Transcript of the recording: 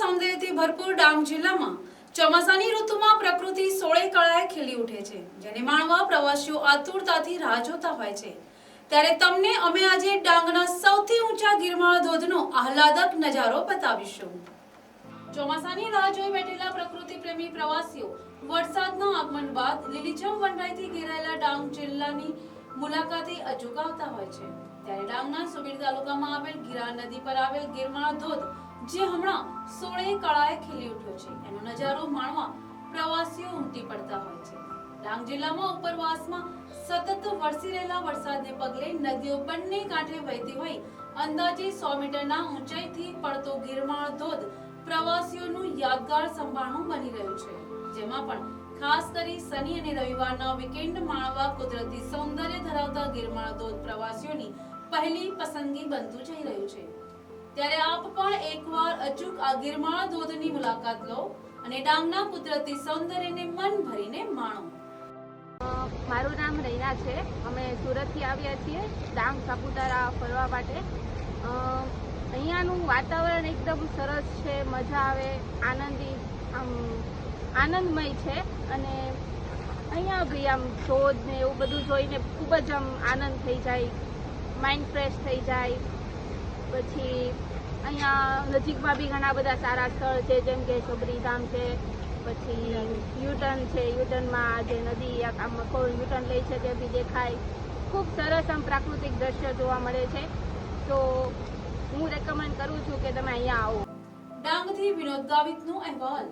સૌંદર્યથી ભરપૂર ડાંગ જિલ્લામાં ચોમાસાની ઋતુમાં પ્રકૃતિ સોળે કળાએ ખીલી ઉઠે છે, જેને માણવા પ્રવાસીઓ આતુરતાથી રાહ જોતા હોય છે। ત્યારે તમને અમે આજે ડાંગના સૌથી ઊંચા ગિરમાળ ધોધનો આહલાદક નજારો બતાવીશું। ચોમાસાની રાહ જોઈ બેઠેલા પ્રકૃતિ પ્રેમી પ્રવાસીઓ વરસાદના આગમન બાદ લીલીછમ વનરાઈથી ઘેરાયેલા ડાંગ જિલ્લાની મુલાકાતે અચૂક આવતા હોય છે। ત્યારે ડાંગના સુબીર તાલુકામાં આવેલ ગિરા નદી પર આવેલ ગિરમાળ ધોધ જે હમણાં સોળે કળાએ ખીલી ઉઠ્યો છે, એનો નજારો માણવા પ્રવાસીઓ ઉમટી પડતા હોય છે। ડાંગ જિલ્લામાં ઉપરવાસમાં સતત વરસી રહેલા વરસાદને પગલે નદીઓ બંને કાંઠે વહેતી હોય અંદાજે 100 મીટરના ઊંચાઈથી પડતો ગિરમાળ ધોધ પ્રવાસીઓનું યાદગાર સંભાળણું બની રહ્યું છે, જેમાં પણ ખાસ કરી શનિ અને રવિવારના વીકેન્ડ માણવા કુદરતી સૌંદર્ય ધરાવતા ગિરમાળ ધોધ પ્રવાસીઓની પહેલી પસંદગી બનતું જઈ રહ્યું છે। ત્યારે આપ પણ એકવાર અચૂક આ ગિરમાળ ધોધની મુલાકાત લો અને ડાંગના કુદરતી સૌંદર્યને મન ભરીને માણો। મારું નામ રૈના છે। અમે સુરતથી આવ્યા છીએ ડાંગ સાપુતારા ફરવા માટે। અહીંયાનું વાતાવરણ એકદમ સરસ છે, મજા આવે, આનંદમય છે અને અહીંયા બી આમ ધોધ ને એવું બધું જોઈને ખૂબ જ આનંદ થઈ જાય, માઇન્ડ ફ્રેશ થઈ જાય। પછી અહીંયા નજીકમાં બી ઘણા બધા સારા સ્થળ છે, જેમ કે સબરીધામ છે, પછી યુટર્ન છે, યુટર્નમાં જે નદી આમ યુટર્ન લે છે તે બી દેખાય। ખૂબ સરસ આમ પ્રાકૃતિક દ્રશ્ય જોવા મળે છે, તો હું રેકમેન્ડ કરું છું કે તમે અહીંયા આવો। ડાંગથી વિનોદ ગાવિતનો અહેવાલ।